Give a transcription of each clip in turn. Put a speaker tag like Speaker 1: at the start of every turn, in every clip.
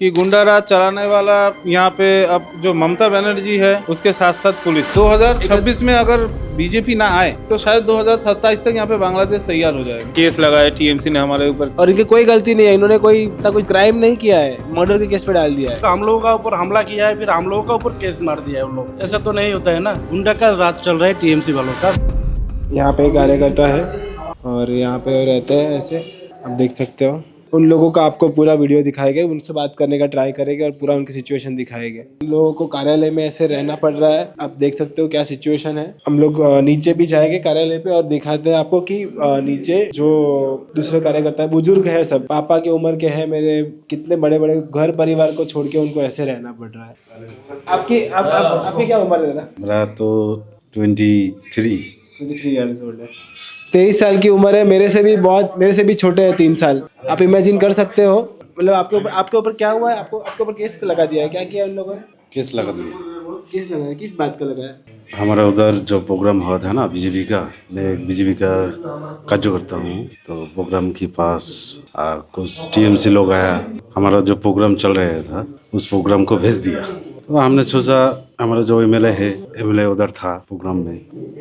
Speaker 1: कि गुंडा राज चलाने वाला यहाँ पे अब जो ममता बनर्जी है उसके साथ साथ पुलिस 2026 में अगर बीजेपी ना आए तो शायद 2027 तक यहाँ पे बांग्लादेश तैयार हो जाएगा। केस लगाए टीएमसी ने हमारे ऊपर
Speaker 2: और इनकी कोई गलती नहीं है, इन्होंने कोई इतना कोई क्राइम नहीं किया है, मर्डर के केस पे डाल दिया है।
Speaker 3: तो हम लोगों का ऊपर हमला किया है, फिर हम लोगों का ऊपर केस मार दिया है उन लोग। ऐसा तो नहीं होता है ना, गुंडा का राज चल रहा है टीएमसी वालों का।
Speaker 2: यहाँ पे कार्यकर्ता है और यहाँ पे रहते हैं ऐसे, आप देख सकते हो। उन लोगों का आपको पूरा वीडियो दिखाएंगे, उनसे बात करने का ट्राई करेंगे और पूरा उनकी सिचुएशन दिखाएंगे। उन लोगों को कार्यालय में ऐसे रहना पड़ रहा है, आप देख सकते हो क्या सिचुएशन है। हम लोग नीचे भी जाएंगे कार्यालय पे और दिखाते हैं आपको कि नीचे जो दूसरे कार्यकर्ता है, बुजुर्ग है, सब पापा की उम्र के हैं मेरे, कितने बड़े बड़े घर परिवार को छोड़ के उनको ऐसे रहना पड़ रहा है। आपकी क्या उम्र है?
Speaker 4: मेरा तो 23
Speaker 2: ईयर्स ओल्ड है। 23 साल की उम्र है, मेरे से भी छोटे हैं 3 साल। आप इमेजिन कर सकते हो, मतलब आपके ऊपर क्या हुआ है? आपके ऊपर केस लगा दिया है, क्या किया उन लोगों ने?
Speaker 4: केस लगा दिए।
Speaker 2: केस लगाया, किस बात का लगाया?
Speaker 4: हमारा उधर जो प्रोग्राम हुआ था ना बीजेपी का, मैं बीजेपी का कार्यकर्ता हूँ, तो प्रोग्राम के पास कुछ टीएमसी लोग आया, हमारा जो प्रोग्राम चल रहा था उस प्रोग्राम को भेज दिया। तो हमने सोचा हमारा जो एमएलए उधर था प्रोग्राम में,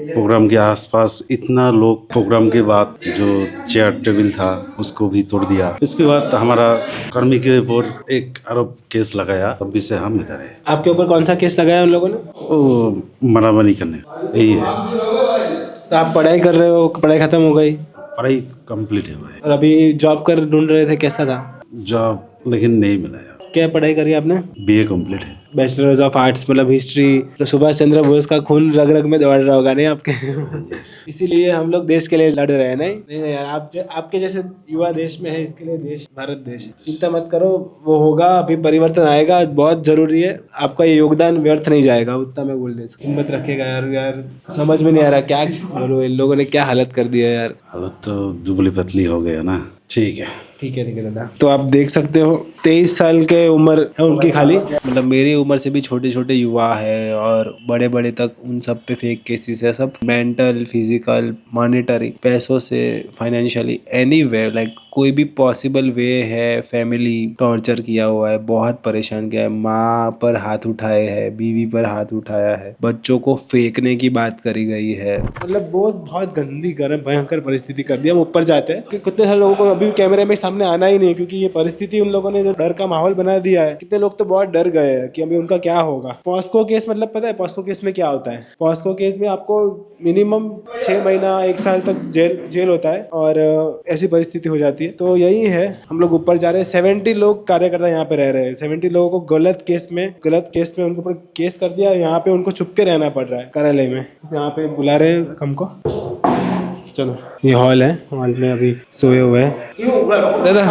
Speaker 4: प्रोग्राम के आसपास इतना लोग, प्रोग्राम के बाद जो चेयर टेबल था उसको भी तोड़ दिया। इसके बाद हमारा कर्मी के ऊपर एक आरोप केस लगाया, तब भी से हम इधर है।
Speaker 2: आपके ऊपर कौन सा केस लगाया उन लोगों ने?
Speaker 4: वो मारामारी करने, यही है।
Speaker 2: तो आप पढ़ाई कर रहे हो, पढ़ाई खत्म हो गई?
Speaker 4: पढ़ाई कंप्लीट है भाई।
Speaker 2: और अभी जॉब कर ढूंढ रहे थे, कैसा था
Speaker 4: जॉब लेकिन नहीं मिला यार।
Speaker 2: क्या पढ़ाई करी आपने?
Speaker 4: बीए कंप्लीट है।
Speaker 2: बैचलर्स ऑफ आर्ट्स, मतलब हिस्ट्री। तो सुभाष चंद्र बोस का खून रग रग में दौड़ रहा होगा नहीं आपके? इसीलिए हम लोग देश के लिए लड़ रहे हैं। नहीं यार, आपके जैसे युवा देश में है, इसके लिए देश, भारत देश है। चिंता मत करो, वो होगा, अभी परिवर्तन आएगा, बहुत जरूरी है। आपका ये योगदान व्यर्थ नहीं जाएगा, उतना मैं बोल दे सकता। हिम्मत रखेगा यार, समझ में नहीं आ रहा क्या बोलो, इन लोगों ने क्या हालत कर दी है यार।
Speaker 4: हालत तो दुबली पतली हो गया ना। ठीक है
Speaker 2: दादा। तो आप देख सकते हो 23 साल के उम्र है उनकी खाली, मतलब मेरी उम्र से भी छोटे छोटे युवा है और बड़े बड़े तक, उन सब पे फेक केसेस है। सब मेंटल, फिजिकल, मॉनेटरी, पैसों से, फाइनेंशियली, एनी वे, लाइक कोई भी पॉसिबल वे है, फैमिली टॉर्चर किया हुआ है, बहुत परेशान किया है। माँ पर हाथ उठाए है, बीवी पर हाथ उठाया है, बच्चों को फेंकने की बात करी गई है। मतलब बहुत गंदी, गर्म, भयंकर परिस्थिति कर दी। हम ऊपर जाते हैं कि कितने सारे लोगों को अभी कैमरे में सामने आना ही नहीं, क्योंकि ये परिस्थिति उन लोगों ने जो डर का माहौल बना दिया है। कितने लोग तो बहुत डर गए हैं कि अभी उनका क्या होगा। पॉस्को केस, मतलब पता है पॉस्को केस में क्या होता है? पॉस्को केस में आपको मिनिमम 6 महीना 1 साल तक जेल होता है और ऐसी परिस्थिति हो जाती है। तो यही है, हम लोग ऊपर जा रहे हैं। 70 लोग कार्यकर्ता यहाँ पे रह रहे हैं। 70 लोगों को गलत केस में उनके ऊपर केस कर दिया। यहाँ पे उनको छुप के रहना पड़ रहा है कार्यालय में। यहाँ पे बुला रहे हैं हमको। चलो, ये हॉल है, हॉल में अभी सोए हुए हैं। दादा,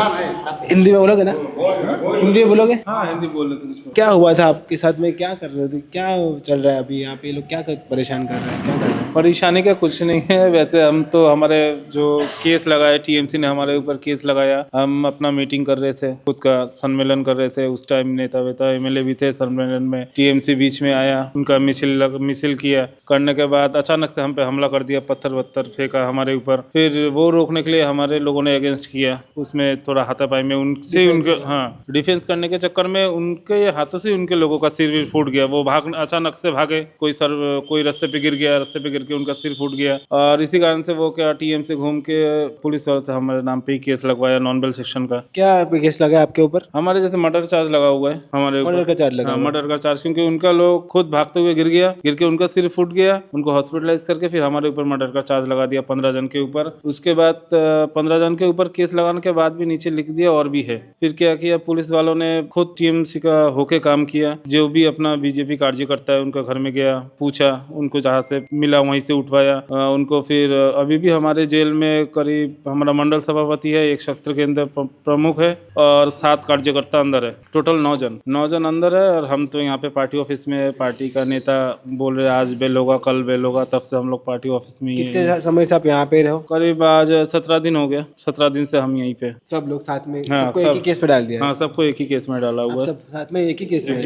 Speaker 2: हिंदी में बोलोगे ना? हिंदी में बोलोगे?
Speaker 1: हाँ, हिंदी बोल रहे थे।
Speaker 2: क्या हुआ था आपके साथ में, क्या कर रहे थे, क्या चल रहा है अभी यहाँ पे? लोग क्या परेशान कर रहे हैं, क्या कर रहे हैं?
Speaker 1: परेशानी का कुछ नहीं है। वैसे हम तो, हमारे जो केस लगाए टीएमसी ने हमारे ऊपर केस लगाया, हम अपना मीटिंग कर रहे थे, खुद का सम्मेलन कर रहे थे। उस टाइम नेता वेता एमएलए भी थे सम्मेलन में। टीएमसी बीच में आया, उनका मिसिल किया। करने के बाद अचानक से हम पे हमला कर दिया, पत्थर वत्थर फेंका हमारे ऊपर। फिर वो रोकने के लिए हमारे लोगों ने अगेंस्ट किया, उसमें थोड़ा हाथापाई में उनसे, उनके डिफेंस करने के चक्कर में उनके हाथों से उनके लोगों का सिर फूट गया। वो अचानक से भागे, कोई रास्ते पे गिर गया, रास्ते पे गिर के उनका सिर फूट गया। और इसी कारण से वो क्या टीएम से घूम के पुलिस वाले से हमारे नाम पे ही केस लगवाया, नॉन बेल सेक्शन का।
Speaker 2: क्या केस लगा आपके ऊपर?
Speaker 1: हमारे जैसे मर्डर चार्ज लगा हुआ है हमारे ऊपर।
Speaker 2: मर्डर का चार्ज लगा?
Speaker 1: मर्डर का चार्ज, क्योंकि उनका लोग खुद भागते हुए गिर के उनका सिर फूट गया, उनको हॉस्पिटलाइज करके फिर हमारे ऊपर मर्डर का चार्ज लगा दिया 15 जन के ऊपर। उसके बाद 15 जन के ऊपर केस लगाने के बाद भी नीचे लिख दिया और भी है। फिर क्या किया, पुलिस वालों ने खुद टीएमसी का होके काम किया। जो भी अपना बीजेपी कार्यकर्ता है उनका घर में गया, पूछा, उनको जहाँ से मिला वहीं से उठवाया उनको। फिर अभी भी हमारे जेल में करीब, हमारा मंडल सभापति है, एक शस्त्र केंद्र प्रमुख है और 7 कार्यकर्ता अंदर है। टोटल 9 जन अंदर है। और हम तो यहाँ पे पार्टी ऑफिस में, पार्टी का नेता बोल रहे आज बेल होगा, कल बेल होगा, तब से हम लोग पार्टी ऑफिस में।
Speaker 2: कितने समय से आप यहाँ पे रहो?
Speaker 1: करीब आज 17 दिन हो गया। 17 दिन से हम यहीं पे,
Speaker 2: सब लोग साथ में?
Speaker 1: हाँ,
Speaker 2: सबको एक ही केस पे डाल दिया?
Speaker 1: हाँ, सबको एक ही केस में डाला हुआ है।
Speaker 2: सब साथ में एक ही केस में?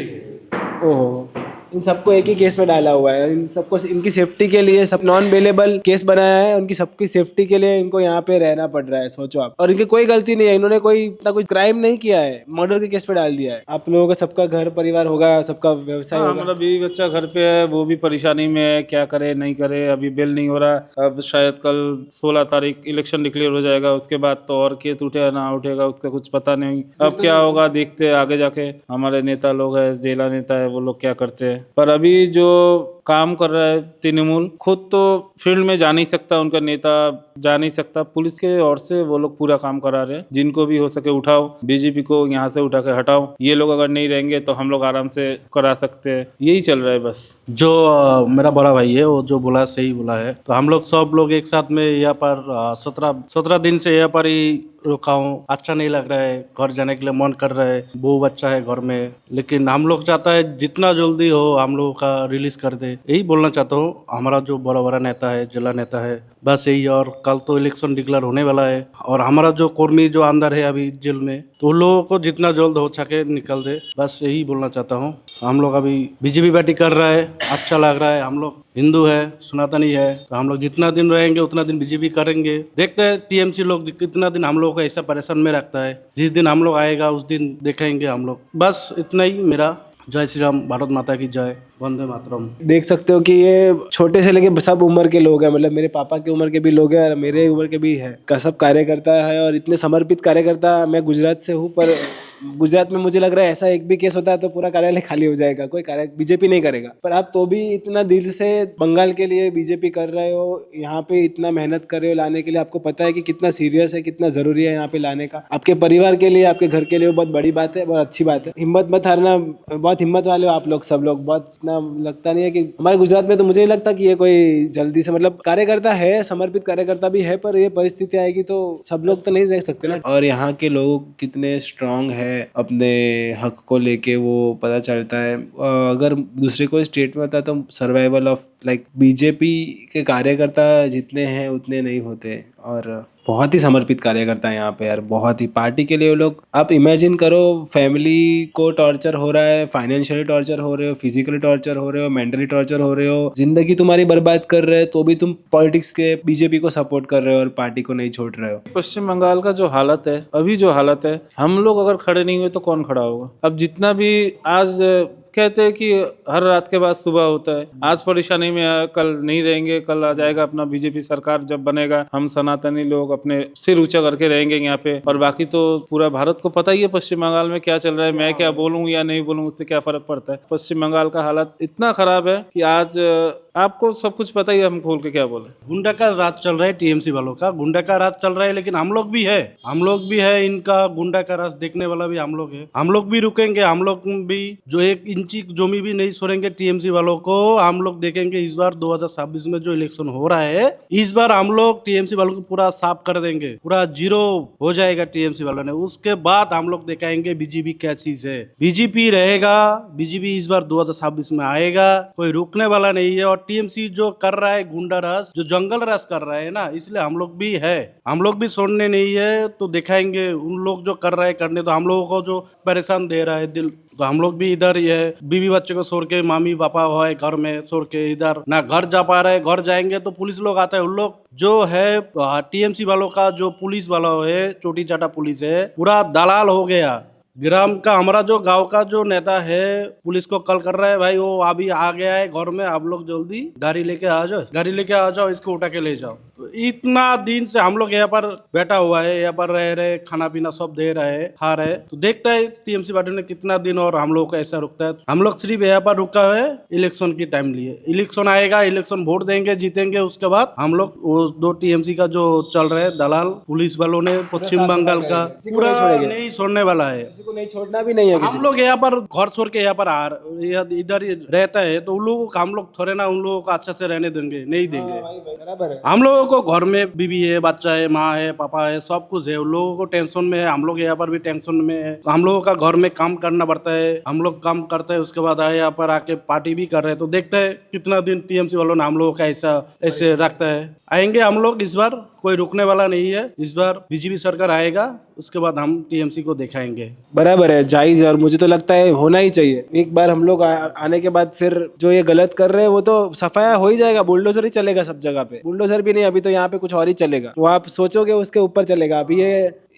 Speaker 2: ओहो, इन सबको एक ही केस में डाला हुआ है। इन सबको इनकी सेफ्टी के लिए सब नॉन बेलेबल केस बनाया है, उनकी सबकी सेफ्टी के लिए इनको यहाँ पे रहना पड़ रहा है, सोचो आप। और इनकी कोई गलती नहीं है, इन्होंने कोई इतना कोई क्राइम नहीं किया है, मर्डर के केस पे डाल दिया है। आप लोगों का सबका घर परिवार होगा, सबका व्यवसाय
Speaker 1: हाँ,
Speaker 2: होगा।
Speaker 1: हमारा बीवी बच्चा घर पे है, वो भी परेशानी में है, क्या करे नहीं करे, अभी बिल नहीं हो रहा। अब शायद कल 16 तारीख इलेक्शन डिक्लेयर हो जाएगा, उसके बाद तो और केस उठेगा ना उठेगा उसका कुछ पता नहीं। अब क्या होगा देखते हैं आगे जाके। हमारे नेता लोग हैं, जिला नेता है, वो लोग क्या करते हैं। पर अभी जो काम कर रहा है तृणमूल, खुद तो फील्ड में जा नहीं सकता, उनका नेता जा नहीं सकता, पुलिस के ओर से वो लोग पूरा काम करा रहे हैं। जिनको भी हो सके उठाओ, बीजेपी को यहाँ से उठा के हटाओ। ये लोग अगर नहीं रहेंगे तो हम लोग आराम से करा सकते हैं। यही चल रहा है बस।
Speaker 3: जो मेरा बड़ा भाई है वो जो बोला सही बोला है। तो हम लोग सब लोग एक साथ में यहाँ पर 17 दिन से यहाँ पर ही रुका हूँ। अच्छा नहीं लग रहा है, घर जाने के लिए मन कर रहा है, बहू बच्चा है घर में। लेकिन हम लोग चाहता है जितना जल्दी हो हम लोगों का रिलीज कर दे, यही बोलना चाहता हूँ। हमारा जो बड़ा बड़ा नेता है, जिला नेता है, बस यही। और कल तो इलेक्शन डिक्लेयर होने वाला है और हमारा जो कर्मी जो अंदर है अभी जेल में, तो उन लोगों को जितना जल्द हो सके निकल दे, बस यही बोलना चाहता हूँ। हम लोग अभी बीजेपी पार्टी कर रहा है, अच्छा लग रहा है। हम लोग हिंदू है, सनातनी है, तो हम लोग जितना दिन रहेंगे उतना दिन बीजेपी करेंगे। देखते हैं टीएमसी लोग कितना दिन हम लोगों को ऐसा परेशान में रखता है। जिस दिन हम लोग आएगा उस दिन देखेंगे हम लोग। बस इतना ही मेरा। जय श्री राम, भारत माता की जय, वंदे मातरम।
Speaker 2: देख सकते हो कि ये छोटे से लेके सब उम्र के लोग हैं, मतलब मेरे पापा की उम्र के भी लोग हैं और मेरे उम्र के भी है का सब कार्यकर्ता है। और इतने समर्पित कार्यकर्ता। मैं गुजरात से हूँ, पर गुजरात में मुझे लग रहा है ऐसा एक भी केस होता है तो पूरा कार्यालय खाली हो जाएगा, कोई कार्य बीजेपी नहीं करेगा। पर आप तो भी इतना दिल से बंगाल के लिए बीजेपी कर रहे हो, यहाँ पे इतना मेहनत कर रहे हो लाने के लिए। आपको पता है कि कितना सीरियस है, कितना जरूरी है यहाँ पे लाने का। आपके परिवार के लिए, आपके घर के लिए बहुत बड़ी बात है, बहुत अच्छी बात है। हिम्मत मत हारना, बहुत हिम्मत वाले हो आप लोग सब लोग। बहुत इतना लगता नहीं है कि हमारे गुजरात में, तो मुझे नहीं लगता कि ये कोई जल्दी से, मतलब कार्यकर्ता है, समर्पित कार्यकर्ता भी है, पर ये परिस्थिति आएगी तो सब लोग तो नहीं रह सकते ना। और यहाँ के लोग कितने स्ट्रांग है अपने हक को लेके, वो पता चलता है। अगर दूसरे कोई स्टेट में होता तो सर्वाइवल ऑफ लाइक बीजेपी के कार्यकर्ता जितने हैं उतने नहीं होते। और बहुत ही समर्पित कार्यकर्ता है यहाँ पे यार, बहुत ही पार्टी के लिए वो लोग। आप इमेजिन करो, फैमिली को टॉर्चर हो रहा है, फाइनेंशियली टॉर्चर हो रहे हो, फिजिकली टॉर्चर हो रहे हो, मेंटली टॉर्चर हो रहे हो, जिंदगी तुम्हारी बर्बाद कर रहे हो, तो भी तुम पॉलिटिक्स के बीजेपी को सपोर्ट कर रहे हो और पार्टी को नहीं छोड़ रहे हो।
Speaker 1: पश्चिम बंगाल का जो हालत है, अभी जो हालत है, हम लोग अगर खड़े नहीं हुए तो कौन खड़ा होगा। अब जितना भी आज कहते हैं कि हर रात के बाद सुबह होता है, आज परेशानी में है, कल नहीं रहेंगे, कल आ जाएगा अपना बीजेपी सरकार जब बनेगा, हम सनातनी लोग अपने सिर ऊंचा करके रहेंगे यहाँ पे। और बाकी तो पूरा भारत को पता ही है पश्चिम बंगाल में क्या चल रहा है। मैं क्या बोलूँ या नहीं बोलूँ, उससे क्या फर्क पड़ता है। पश्चिम बंगाल का हालत इतना खराब है कि आज आपको सब कुछ पता ही है, हम खोल के क्या बोले।
Speaker 3: गुंडा का राज चल रहा है, टीएमसी वालों का गुंडा का राज चल रहा है। लेकिन हम लोग भी है, हम लोग भी है, इनका गुंडा का राज देखने वाला भी हम लोग है। हम लोग भी रुकेंगे, हम लोग भी जो 1 इंची जमी भी नहीं छोड़ेंगे टीएमसी वालों को। हम लोग देखेंगे इस बार 2026 में जो इलेक्शन हो रहा है, इस बार हम लोग टीएमसी वालों को पूरा साफ कर देंगे, पूरा जीरो हो जाएगा टीएमसी वालों ने। उसके बाद हम लोग दिखाएंगे बीजेपी क्या चीज है। बीजेपी रहेगा, बीजेपी इस बार 2026 में आएगा, कोई रुकने वाला नहीं है। और टीएमसी जो कर रहा है गुंडा राज, जो जंगल राज कर रहा है ना, इसलिए हम लोग भी है, हम लोग भी छोड़ने नहीं है। तो दिखाएंगे उन लोग जो कर रहा है करने, तो हम लोगों को जो परेशान दे रहा है दिल, तो हम लोग भी इधर ही है। बीवी बच्चे को छोड़ के, मामी पापा है घर में छोड़ के, इधर ना घर जा पा रहे। घर जाएंगे तो पुलिस लोग आता है, उन लोग जो है टीएमसी वालों का जो पुलिस वाला है, चोटी चाटा पुलिस है, पूरा दलाल हो गया। ग्राम का हमारा जो गांव का जो नेता है, पुलिस को कॉल कर रहा है, भाई वो अभी आ गया है घर में, आप लोग जल्दी गाड़ी लेके आ जाओ, गाड़ी लेके आ जाओ, इसको उठा के ले जाओ। तो इतना दिन से हम लोग यहाँ पर बैठा हुआ है, यहाँ पर रह रहे, खाना पीना सब दे रहे, खा रहे। तो देखता है टीएमसी पार्टी ने कितना दिन और हम लोग को ऐसा रुकता है। हम लोग सिर्फ यहाँ पर रुका है इलेक्शन की टाइम लिए। इलेक्शन आएगा, इलेक्शन वोट देंगे, जीतेंगे, उसके बाद हम लोग वो 2 टीएमसी का जो चल रहा है दलाल पुलिस वालों ने पश्चिम बंगाल का पूरा नहीं छोड़ने वाला है।
Speaker 2: को नहीं छोड़ना भी नहीं है किसी।
Speaker 3: हम लोग यहाँ पर घर छोड़ के यहाँ पर इधर ही रहता है, तो उन लोगों को हम लोग थोड़े ना उन लोगों को अच्छा से रहने देंगे, नहीं देंगे।
Speaker 2: बराबर है।
Speaker 3: हम लोगों को घर में बीवी है, बच्चा है, माँ है, पापा है, सब कुछ है। उन लोगों को टेंशन में है, हम लोग यहाँ पर भी टेंशन में है। तो हम लोगों का घर में काम करना पड़ता है, हम लोग काम करते हैं, उसके बाद आए यहाँ पर आके पार्टी भी कर रहे हैं। तो देखते हैं कितना दिन टीएमसी वालों ने हम लोगों का ऐसे रखता है। आएंगे हम लोग, इस बार कोई रुकने वाला नहीं है। इस बार बीजेपी सरकार आएगा, उसके बाद हम टीएमसी को दिखाएंगे।
Speaker 2: बराबर है, जायज है, और मुझे तो लगता है होना ही चाहिए। एक बार हम लोग आने के बाद फिर जो ये गलत कर रहे हैं वो तो सफाया हो ही जाएगा, बुलडोजर ही चलेगा सब जगह पे। बुलडोजर भी नहीं, अभी तो यहाँ पे कुछ और ही चलेगा, वो आप सोचोगे उसके ऊपर चलेगा। अभी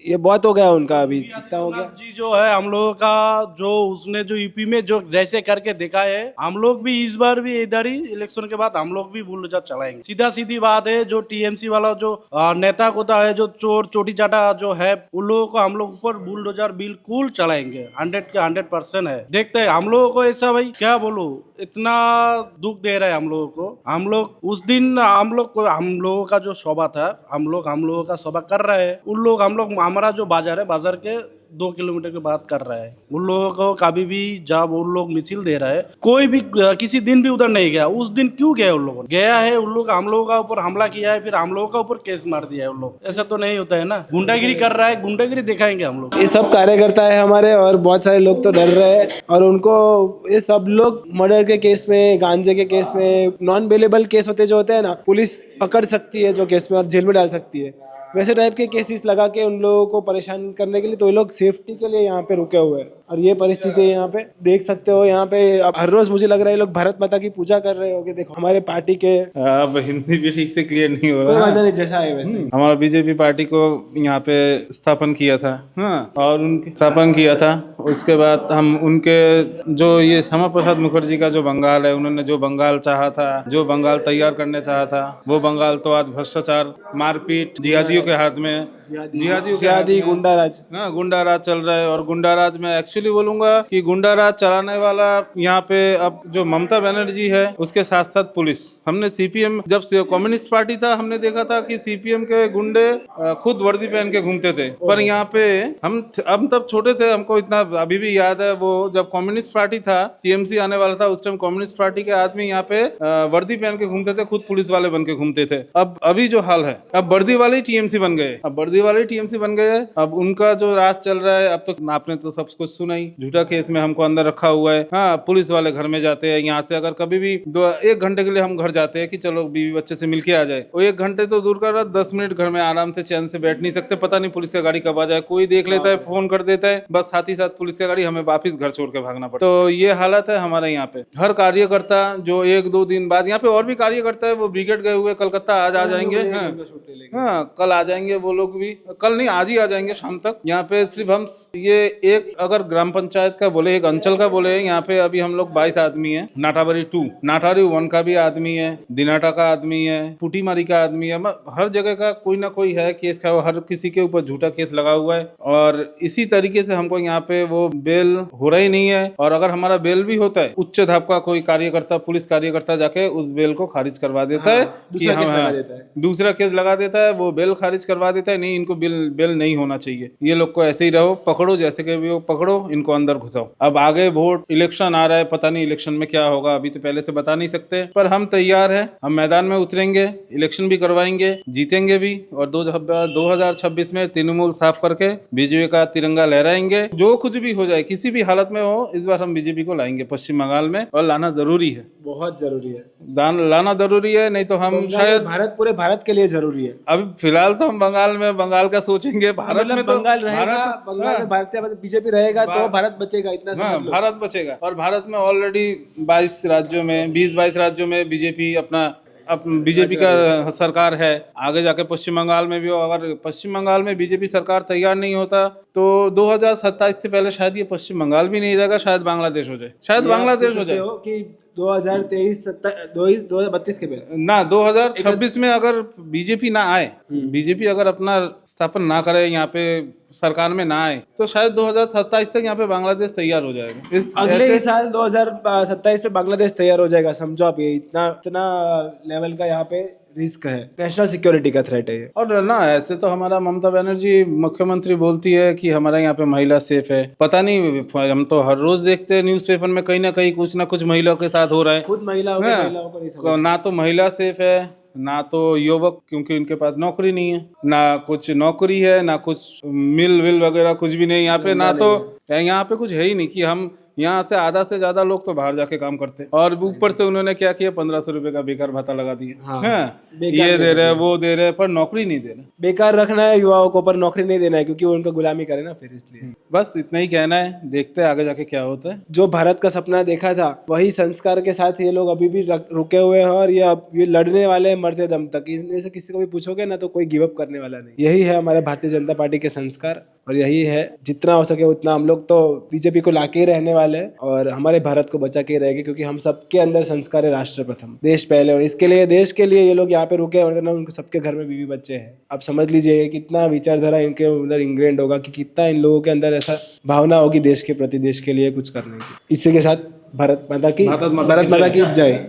Speaker 2: ये बहुत हो गया उनका, अभी जितना हो गया।
Speaker 3: जी जो है हम लोगों का, जो उसने जो यूपी में जो जैसे करके देखा है, हम लोग भी इस बार भी इधर ही इलेक्शन के बाद हम लोग भी बुलडोजर चलाएंगे। सीधा सीधी बात है, जो टीएमसी वाला जो नेता होता है, जो चोर चोटी चाटा जो है, उन लोगों को हम लोग ऊपर बुलडोजर बिल्कुल चलाएंगे। 100 के 100% है। देखते हैं हम लोगों को ऐसा, भाई क्या बोलूं, इतना दुख दे रहा है हम लोगों को। हम लोग उस दिन हम लोगों का जो सभा था, हम लोगों का सभा कर रहे हैं। उन लोग हम लोग हमारा जो बाजार है, बाजार के 2 किलोमीटर के बाद कर रहा है। उन लोगों को कभी भी जब उन लोग मिसिल दे रहा है, कोई भी किसी दिन भी उधर नहीं गया। उस दिन क्यों गया उन लोगों ने? गया है उन लोग, हम लोगों का ऊपर हमला किया है, फिर हम लोगों का ऊपर केस मार दिया है उन लोग। ऐसा तो नहीं होता है ना, गुंडागिरी कर रहा है, गुंडागिरी दिखाएंगे हम लोग।
Speaker 2: ये सब कार्यकर्ता है हमारे, और बहुत सारे लोग तो डर रहे हैं, और उनको ये सब लोग मर्डर के केस में, गांजे के केस में, नॉन बेलेबल केस होते जो होते हैं ना, पुलिस पकड़ सकती है जो केस में और जेल में डाल सकती है। वैसे टाइप के केसेस लगा के उन लोगों को परेशान करने के लिए तो ये लोग सेफ्टी के लिए यहाँ पे रुके हुए हैं। और ये परिस्थिति है यहाँ पे, देख सकते हो यहाँ पे। अब हर रोज मुझे लग रहा है ये लोग भारत माता की पूजा कर रहे होंगे। देखो हमारे पार्टी के,
Speaker 1: अब हिंदी भी ठीक से क्लियर नहीं हो
Speaker 2: कोई
Speaker 1: रहा
Speaker 2: वादा
Speaker 1: है।
Speaker 2: नहीं, जैसा है वैसे।
Speaker 1: हमारा बीजेपी पार्टी को यहाँ पे स्थापन किया था, हाँ, और उनके स्थापन किया था। उसके बाद हम उनके जो ये श्यामा प्रसाद मुखर्जी का जो बंगाल है, उन्होंने जो बंगाल चाहा था, जो बंगाल तैयार करने चाहा था, वो बंगाल तो आज भ्रष्टाचार, मारपीट, जिहादियों के हाथ में,
Speaker 2: जिहादी गुंडा राज।
Speaker 1: हाँ, गुंडा राज चल रहा है। और गुंडा राज में एक्चुअली बोलूंगा कि गुंडा राज चलाने वाला यहाँ पे अब जो ममता बनर्जी है, उसके साथ साथ पुलिस। हमने सीपीएम, जब से कम्युनिस्ट पार्टी था, हमने देखा था कि सीपीएम के गुंडे खुद वर्दी पहन के घूमते थे। पर यहाँ पे हम तब छोटे थे, हमको इतना अभी भी याद है, वो जब कम्युनिस्ट पार्टी था, टीएमसी आने वाला था, उस टाइम कम्युनिस्ट पार्टी के आदमी यहाँ पे वर्दी पहन के घूमते थे, खुद पुलिस वाले बन के घूमते थे। अब अभी जो हाल है, अब वर्दी वाले टीएमसी बन गए, अब वर्दी वाले टीएमसी बन गए। अब उनका जो राज चल रहा है, अब तो आपने तो सब कुछ सुना ही, झूठा केस में हमको अंदर रखा हुआ है। हाँ, पुलिस वाले घर में जाते हैं, यहाँ से अगर कभी भी 1 घंटे के लिए हम घर जाते हैं कि चलो बीवी बच्चे से मिलके आ जाए, वो 1 घंटे तो दूर कर, 10 मिनट घर में आराम से चैन से बैठ नहीं सकते। पता नहीं पुलिस का गाड़ी कब आ जाए, कोई देख लेता है, फोन कर देता है, बस साथ ही साथ पुलिस की गाड़ी, हमें वापिस घर छोड़ के भागना पड़ता है। तो ये हालत है हमारे यहाँ पे। हर कार्यकर्ता जो 1-2 दिन बाद, यहाँ पे और भी कार्यकर्ता है, वो ब्रिगेड गए हुए कलकत्ता, आज आ जाएंगे। हाँ, कल आ जाएंगे वो लोग भी, कल नहीं आज ही आ जाएंगे शाम तक। यहाँ पे सिर्फ हम ये एक, अगर ग्राम पंचायत का बोले, एक अंचल का बोले, यहाँ पे अभी हम लोग 22 आदमी है। नाटाबारी 2, नाटारी 1 का भी आदमी है, दिनाटा का आदमी है, पुटीमारी का आदमी है। हर जगह का कोई ना कोई है केस का, हर किसी के ऊपर झूठा केस लगा हुआ है। और इसी तरीके से हमको यहाँ पे वो बेल हो रही नहीं है। और अगर हमारा बेल भी होता है, उच्च धाप का कोई कार्यकर्ता, पुलिस कार्यकर्ता जाके उस बेल को खारिज करवा देता है कि दूसरा केस लगा देता है, वो बेल खारिज करवा देता है। नहीं, इनको बेल नहीं होना चाहिए, ये लोग को ऐसे ही रहो, पकड़ो, जैसे कि भी हो पकड़ो, इनको अंदर घुसाओ। अब आगे वोट इलेक्शन आ रहा है, पता नहीं इलेक्शन में क्या होगा, अभी तो पहले से बता नहीं सकते, पर हम तैयार हैं। हम मैदान में उतरेंगे, इलेक्शन भी करवाएंगे, जीतेंगे भी। और 2026 में तृणमूल साफ करके बीजेपी का तिरंगा लहराएंगे। जो कुछ भी हो जाए, किसी भी हालत में हो, इस बार हम बीजेपी को लाएंगे पश्चिम बंगाल में, और लाना जरूरी है,
Speaker 2: बहुत जरूरी है,
Speaker 1: लाना जरूरी है। नहीं तो हम शायद
Speaker 2: भारत, पूरे भारत के लिए जरूरी है।
Speaker 1: अभी फिलहाल तो हम बंगाल का सोचेंगे। भारत में तो
Speaker 2: बंगाल रहेगा, बंगाल में भारतीय बीजेपी रहेगा तो भारत बचेगा, इतना
Speaker 1: हाँ, भारत बचेगा। और भारत में ऑलरेडी 22 राज्यों में, 20-22 राज्यों में बीजेपी बीजेपी का सरकार है। आगे जाके पश्चिम बंगाल में भी हो, अगर पश्चिम बंगाल में बीजेपी सरकार तैयार नहीं होता तो 2027 से पहले शायद ये पश्चिम बंगाल भी नहीं रहेगा, शायद बांग्लादेश हो जाए, शायद बांग्लादेश हो जाए
Speaker 2: कि 2032 के पहले
Speaker 1: ना, 2026 में अगर बीजेपी ना आए, बीजेपी अगर अपना स्थापन ना करे, यहाँ पे सरकार में ना आए, तो शायद 2027 तक यहाँ पे बांग्लादेश तैयार हो जाएगा।
Speaker 2: अगले ही साल 2027 में बांग्लादेश तैयार हो जाएगा। समझो आप, ये इतना लेवल का यहाँ पे रिस्क है, नेशनल सिक्योरिटी का थ्रेट है ये।
Speaker 1: और ना, ऐसे तो हमारा ममता बनर्जी मुख्यमंत्री बोलती है कि हमारे यहाँ पे महिला सेफ है। पता नहीं, हम तो हर रोज देखते हैं न्यूज़पेपर में कहीं ना कुछ महिलाओं के साथ हो रहा है।
Speaker 2: खुद महिलाओं को नहीं समझ।
Speaker 1: ना तो महिला सेफ है, ना तो युवक, क्योंकि इनके पास नौकरी नहीं है, ना कुछ नौकरी है, ना कुछ मिल वगैरह कुछ भी नहीं यहाँ पे, ना तो यहाँ पे कुछ है ही नहीं कि हम यहाँ से आधा से ज्यादा लोग तो बाहर जाके काम करते हैं। और ऊपर से उन्होंने क्या किया, 1500 रुपए का बेकार भत्ता लगा दिया।
Speaker 2: हाँ,
Speaker 1: हाँ,
Speaker 2: बेकार
Speaker 1: ये दे रहे वो दे रहे, पर नौकरी नहीं दे रहे।
Speaker 2: बेकार रखना है युवाओं को, पर नौकरी नहीं देना है क्योंकि वो उनका गुलामी करे ना, फिर इसलिए।
Speaker 1: बस इतना ही कहना है, देखते हैं आगे जाके क्या होता है।
Speaker 2: जो भारत का सपना देखा था वही संस्कार के साथ ये लोग अभी भी रुके हुए हैं, और ये लड़ने वाले हैं मरते दम तक। इनमें से किसी को भी पूछोगे ना तो कोई गिव अप करने वाला नहीं। यही है हमारे भारतीय जनता पार्टी के संस्कार, और यही है जितना हो सके उतना हम लोग तो बीजेपी को लाके ही रहने वाले हैं और हमारे भारत को बचा के ही रहेंगे, क्योंकि हम सबके अंदर संस्कार है राष्ट्र प्रथम, देश पहले। और इसके लिए, देश के लिए ये लोग यहाँ पे रुके, और उनके सबके घर में बीवी बच्चे हैं। आप समझ लीजिए कितना विचारधारा इनके अंदर इंग्रेंड होगा, कि कितना इन लोगों के अंदर ऐसा भावना होगी देश के प्रति, देश के लिए कुछ करने की। इसी के साथ भारत माता की जय।